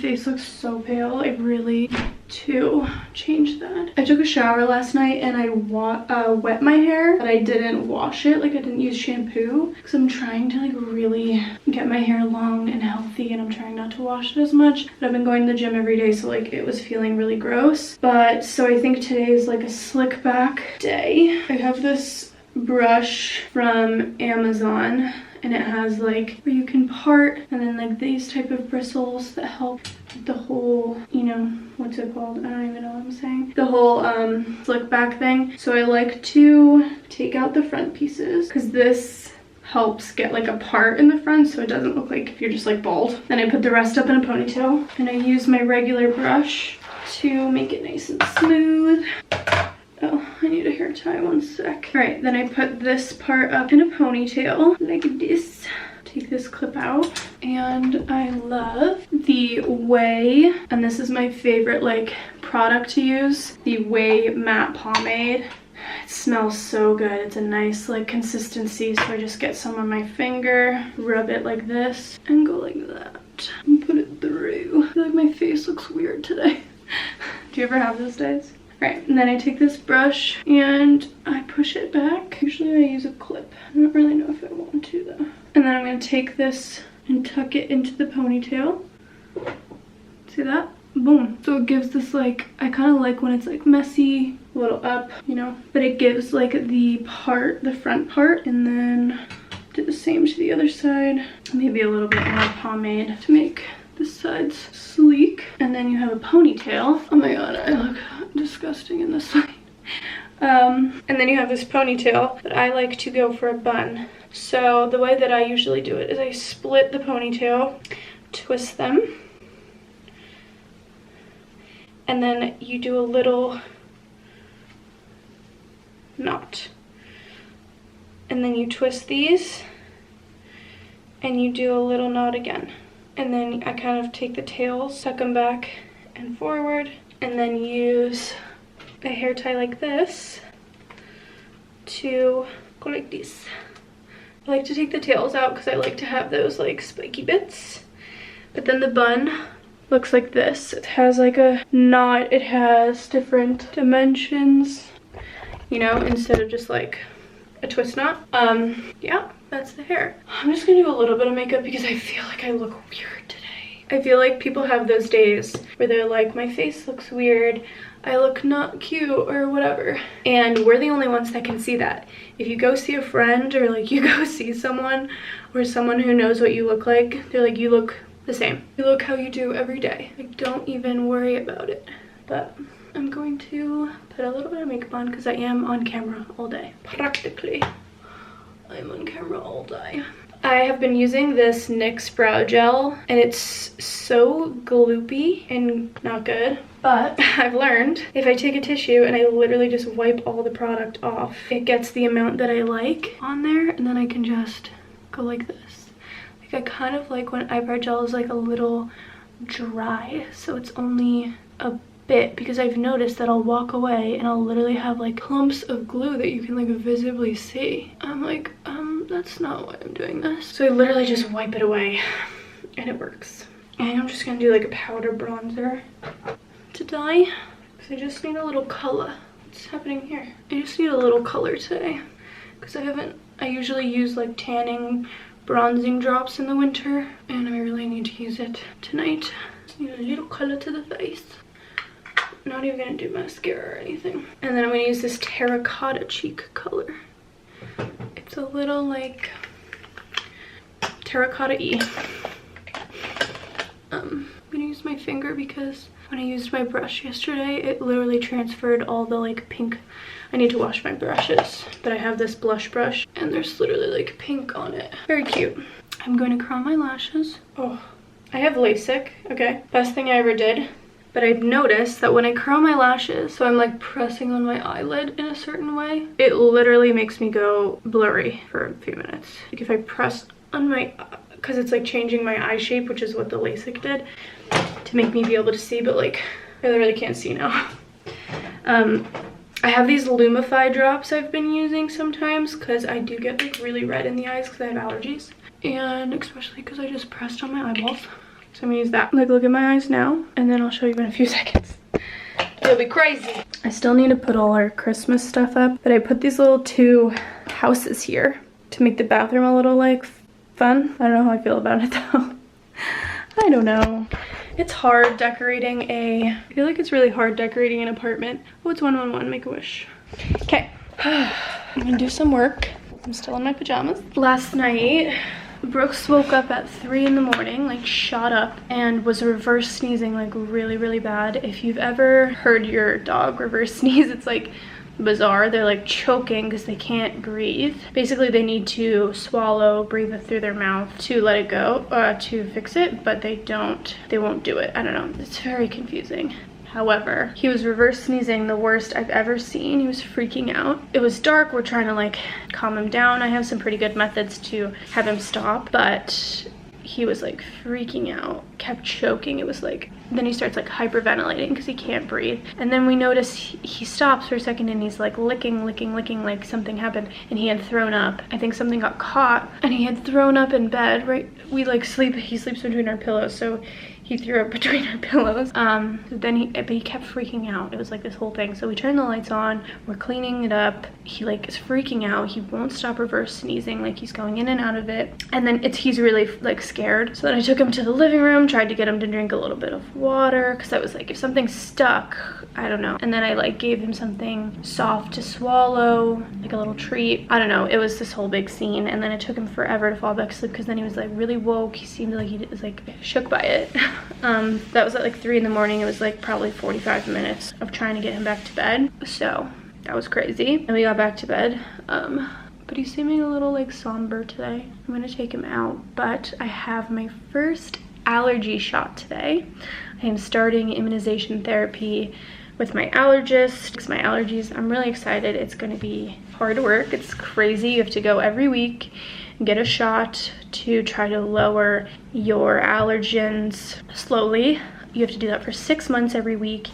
face looks so pale. I really need to change that. I took a shower last night and I wet my hair, but I didn't wash it. Like I didn't use shampoo because I'm trying to like really get my hair long and healthy, and I'm trying not to wash it as much. But I've been going to the gym every day, so like it was feeling really gross. But so I think today is like a slick back day. I have this brush from Amazon, and it has like where you can part, and then like these type of bristles that help the whole, you know, what's it called? I don't even know what I'm saying. The whole slick back thing. So I like to take out the front pieces because this helps get like a part in the front so it doesn't look like you're just like bald. Then I put the rest up in a ponytail, and I use my regular brush to make it nice and smooth. Oh, I need a hair tie, one sec. All right, then I put this part up in a ponytail like this. Take this clip out, and I love the Way, and this is my favorite like product to use, the Way matte pomade. It smells so good. It's a nice like consistency, so I just get some on my finger, rub it like this, and go like that, and put it through. I feel like my face looks weird today. Do you ever have those days? Right, and then I take this brush and I push it back. Usually I use a clip. I don't really know if I want to though. And then I'm gonna take this and tuck it into the ponytail. See that? Boom. So it gives this like, I kind of like when it's like messy, a little up, you know, but it gives like the part, the front part, and then do the same to the other side. Maybe a little bit more pomade to make this side's sleek. And then you have a ponytail. Oh my god, I look disgusting in this light. And then you have this ponytail, but I like to go for a bun. So the way that I usually do it is I split the ponytail, twist them, and then you do a little knot. And then you twist these, and you do a little knot again. And then I kind of take the tails, suck them back and forward, and then use a hair tie like this to go like this. I like to take the tails out because I like to have those like spiky bits. But then the bun looks like this. It has like a knot, it has different dimensions, you know, instead of just like a twist knot. Yeah, that's the hair. I'm just gonna do a little bit of makeup because I feel like I look weird today. I feel like people have those days where they're like, my face looks weird, I look not cute or whatever. And we're the only ones that can see that. If you go see a friend or like you go see someone or someone who knows what you look like, they're like, you look the same. You look how you do every day. Like, don't even worry about it. But I'm going to put a little bit of makeup on because I am on camera all day. Practically, I'm on camera all day. I have been using this NYX brow gel, and it's so gloopy and not good. But I've learned if I take a tissue and I literally just wipe all the product off, it gets the amount that I like on there, and then I can just go like this. Like, I kind of like when eyebrow gel is like a little dry, so it's only a bit, because I've noticed that I'll walk away and I'll literally have like clumps of glue that you can like visibly see. I'm like, that's not why I'm doing this. So I literally just wipe it away and it works. And I'm just gonna do like a powder bronzer to dye because I just need a little color. What's happening here? I just need a little color today because I usually use like tanning bronzing drops in the winter, and I really need to use it tonight. Just need a little color to the face. Not even gonna do mascara or anything. And then I'm gonna use this terracotta cheek color. It's a little like terracotta-y. I'm gonna use my finger because when I used my brush yesterday, it literally transferred all the like pink. I need to wash my brushes, but I have this blush brush and there's literally like pink on it. Very cute. I'm going to curl my lashes. Oh, I have LASIK, okay? Best thing I ever did. But I've noticed that when I curl my lashes, so I'm like pressing on my eyelid in a certain way, it literally makes me go blurry for a few minutes. Like if I press on my, because it's like changing my eye shape, which is what the LASIK did, to make me be able to see, but like I literally can't see now. I have these Lumify drops I've been using sometimes because I do get like really red in the eyes because I have allergies. And especially because I just pressed on my eyeballs. So I'm gonna use that. Like, look at my eyes now, and then I'll show you in a few seconds. It'll be crazy. I still need to put all our Christmas stuff up, but I put these little 2 houses here to make the bathroom a little like fun. I don't know how I feel about it though. I don't know. It's hard decorating I feel like it's really hard decorating an apartment. Oh, it's 111, make a wish. Okay, I'm gonna do some work. I'm still in my pajamas. Last night, Brooks woke up at 3 in the morning, like shot up, and was reverse sneezing like really, really bad. If you've ever heard your dog reverse sneeze, it's like bizarre. They're like choking because they can't breathe. Basically, they need to swallow, breathe it through their mouth to let it go, to fix it, but they won't do it. I don't know, it's very confusing. However, he was reverse sneezing the worst I've ever seen. He was freaking out. It was dark. We're trying to like calm him down. I have some pretty good methods to have him stop, but he was like freaking out, kept choking. It was like, then he starts like hyperventilating because he can't breathe. And then we notice he stops for a second and he's like licking like something happened, and he had thrown up. I think something got caught and he had thrown up in bed, right? We like he sleeps between our pillows, so he threw up between our pillows. But he kept freaking out. It was like this whole thing. So we turned the lights on, we're cleaning it up. He like is freaking out. He won't stop reverse sneezing, like he's going in and out of it. And then he's really like scared. So then I took him to the living room, tried to get him to drink a little bit of water, because I was like, if something's stuck, I don't know. And then I like gave him something soft to swallow, like a little treat. I don't know, it was this whole big scene. And then it took him forever to fall back asleep because then he was like really woke. He seemed like he was like shook by it. That was at like 3 in the morning. It was like probably 45 minutes of trying to get him back to bed. So that was crazy. And we got back to bed. But he's seeming a little like somber today. I'm gonna take him out, but I have my first allergy shot today. I am starting immunization therapy with my allergist. It's my allergies. I'm really excited. It's gonna be hard work. It's crazy. You have to go every week and get a shot to try to lower your allergens slowly. You have to do that for 6 months every week,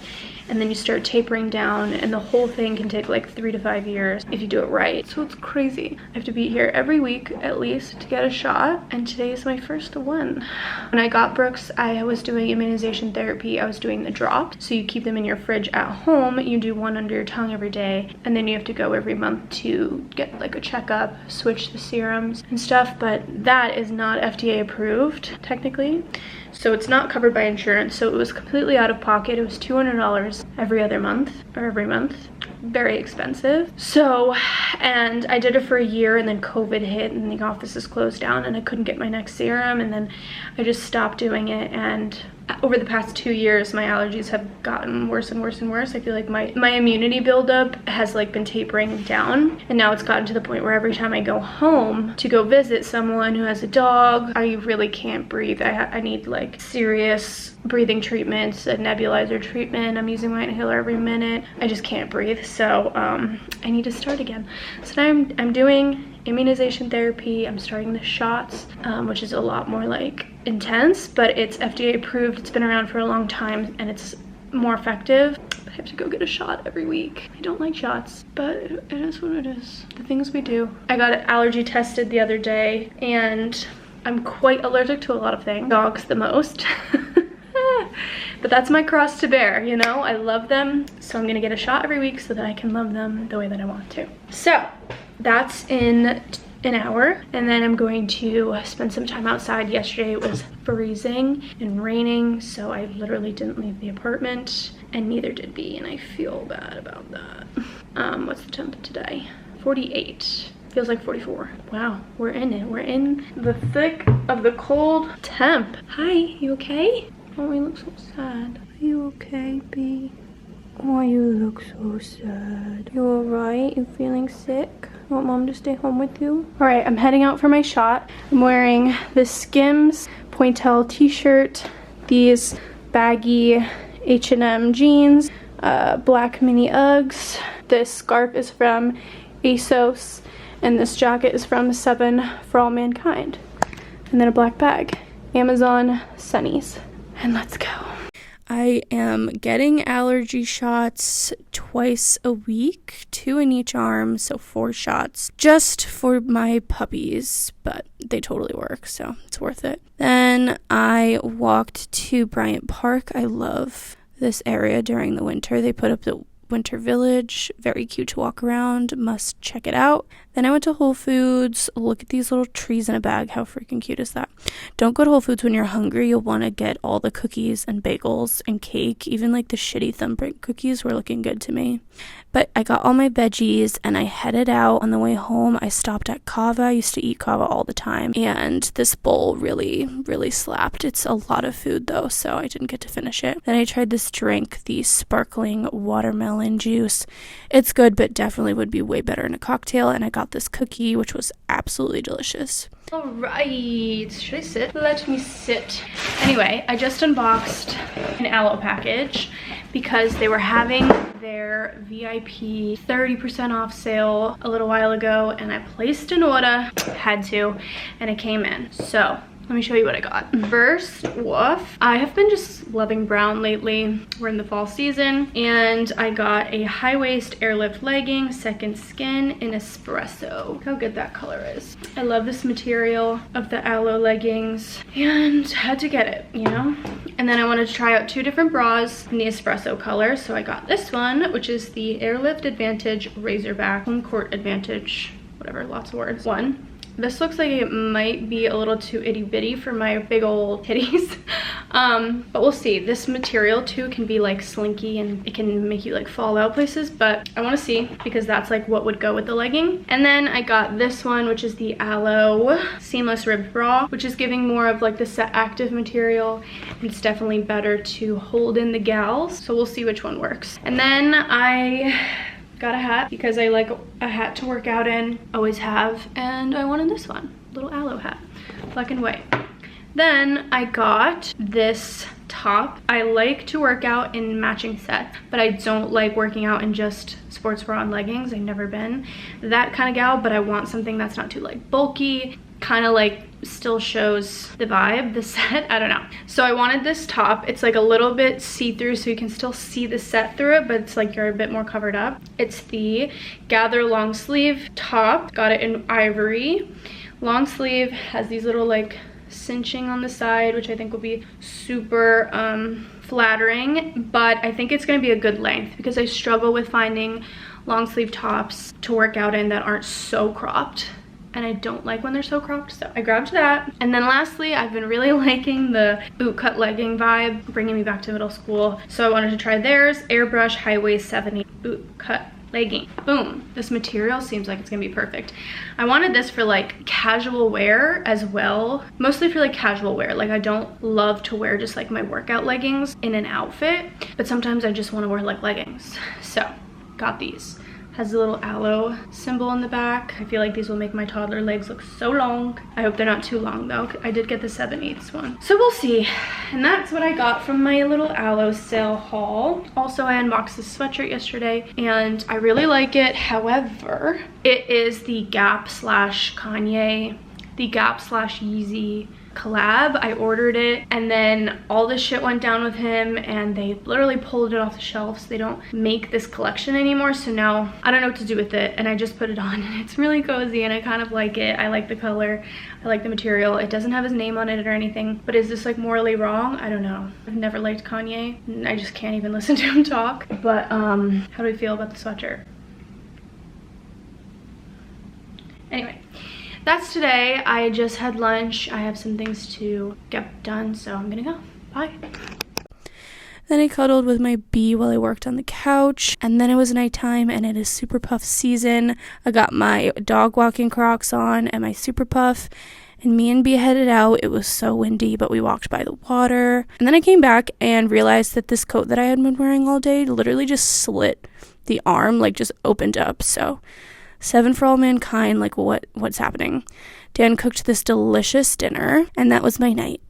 and then you start tapering down, and the whole thing can take like 3 to 5 years if you do it right. So it's crazy. I have to be here every week at least to get a shot, and today is my first one. When I got Brooks, I was doing immunization therapy. I was doing the drops. So you keep them in your fridge at home. You do one under your tongue every day, and then you have to go every month to get like a checkup, switch the serums and stuff, but that is not FDA approved technically. So it's not covered by insurance, so it was completely out of pocket. It was $200 every other month, or every month. Very expensive. So, and I did it for a year, and then COVID hit and the offices closed down and I couldn't get my next serum, and then I just stopped doing it. And over the past 2 years, my allergies have gotten worse and worse and worse. I feel like my immunity buildup has like been tapering down, and now it's gotten to the point where every time I go home to go visit someone who has a dog, I really can't breathe. I need like serious breathing treatments, a nebulizer treatment. I'm using my inhaler every minute. I just can't breathe. So I need to start again. So now I'm doing immunization therapy. I'm starting the shots, which is a lot more like intense, but it's FDA approved. It's been around for a long time and it's more effective. I have to go get a shot every week. I don't like shots, but it is what it is. The things we do. I got allergy tested the other day, and I'm quite allergic to a lot of things. Dogs the most. But that's my cross to bear, you know? I love them, so I'm gonna get a shot every week so that I can love them the way that I want to. So that's in an hour, and then I'm going to spend some time outside. Yesterday it was freezing and raining, so I literally didn't leave the apartment, and neither did B, and I feel bad about that. What's the temp today? 48. Feels like 44. Wow, we're in it. We're in the thick of the cold temp. Hi, you okay? Oh, you look so sad. Are you okay, B? Oh, you look so sad. You alright? You feeling sick? You want mom to stay home with you? Alright, I'm heading out for my shot. I'm wearing this Skims Pointel t-shirt, these baggy H&M jeans, black mini Uggs. This scarf is from ASOS, and this jacket is from 7 for All Mankind. And then a black bag. Amazon Sunnies. And let's go. I am getting allergy shots twice a week, 2 in each arm, so 4 shots just for my puppies, but they totally work, so it's worth it. Then I walked to Bryant Park. I love this area during the winter. They put up the Winter Village, very cute to walk around, must check it out. Then I went to Whole Foods. Look at these little trees in a bag. How freaking cute is that? Don't go to Whole Foods when you're hungry. You'll want to get all the cookies and bagels and cake. Even like the shitty thumbprint cookies were looking good to me. But I got all my veggies and I headed out. On the way home, I stopped at Kava. I used to eat Kava all the time, and this bowl really slapped. It's a lot of food though, so I didn't get to finish it. Then I tried this drink, the sparkling watermelon juice. It's good, but definitely would be way better in a cocktail. And I got this cookie, which was absolutely delicious. All right, should I sit? Let me sit. Anyway, I just unboxed an aloe package because they were having their VIP 30% off sale a little while ago, and I placed an order, had to, and it came in. So let me show you what I got. First off, I have been just loving brown lately. We're in the fall season, and I got a high-waist airlift legging, second skin in espresso. Look how good that color is. I love this material of the aloe leggings, and had to get it, you know? And then I wanted to try out 2 different bras in the espresso color, so I got this one, which is the Airlift Advantage Razorback Home Court Advantage, whatever, lots of words. One. This looks like it might be a little too itty bitty for my big old titties. But we'll see. This material too can be like slinky and it can make you like fall out places, but I want to see because that's like what would go with the legging. And then I got this one, which is the Aloe Seamless Ribbed Bra, which is giving more of like the set active material. It's definitely better to hold in the gals, so we'll see which one works. And then I got a hat because I like a hat to work out in, always have, and I wanted this one, little aloe hat, black and white. Then I got this top. I like to work out in matching sets, but I don't like working out in just sports bra and leggings. I've never been that kind of gal, but I want something that's not too like bulky, kind of like still shows the vibe, the set, I don't know. So I wanted this top. It's like a little bit see-through, so you can still see the set through it, but it's like you're a bit more covered up. It's the Gather long sleeve top. Got it in ivory. Long sleeve, has these little like cinching on the side, which I think will be super flattering, but I think it's gonna be a good length because I struggle with finding long sleeve tops to work out in that aren't so cropped, and I don't like when they're so cropped, so I grabbed that. And then lastly, I've been really liking the boot cut legging vibe, bringing me back to middle school, so I wanted to try theirs. Airbrush high waist 70 boot cut legging. Boom. This material seems like it's gonna be perfect. I wanted this for like casual wear as well, mostly for like casual wear. Like I don't love to wear just like my workout leggings in an outfit, but sometimes I just want to wear like leggings, so got these. Has a little aloe symbol in the back. I feel like these will make my toddler legs look so long. I hope they're not too long though. I did get the 7/8 one. So we'll see. And that's what I got from my little aloe sale haul. Also, I unboxed this sweatshirt yesterday and I really like it. However, it is the Gap slash Kanye, the Gap slash Yeezy collab. I ordered it and then all this shit went down with him and they literally pulled it off the shelves. They don't make this collection anymore, so now I don't know what to do with it, and I just put it on and it's really cozy and I kind of like it. I like the color, I like the material. It doesn't have his name on it or anything, but is this like morally wrong? I don't know. I've never liked Kanye and I just can't even listen to him talk. But how do I feel about the sweatshirt? Anyway, that's today. I just had lunch. I have some things to get done, so I'm gonna go. Bye. Then I cuddled with my bee while I worked on the couch, and then it was nighttime and it is Super Puff season. I got my dog walking Crocs on and my Super Puff, and me and Bee headed out. It was so windy, but we walked by the water. And then I came back and realized that this coat that I had been wearing all day literally just slit the arm, like just opened up. So 7 for all mankind, like what's happening? Dan cooked this delicious dinner and that was my night.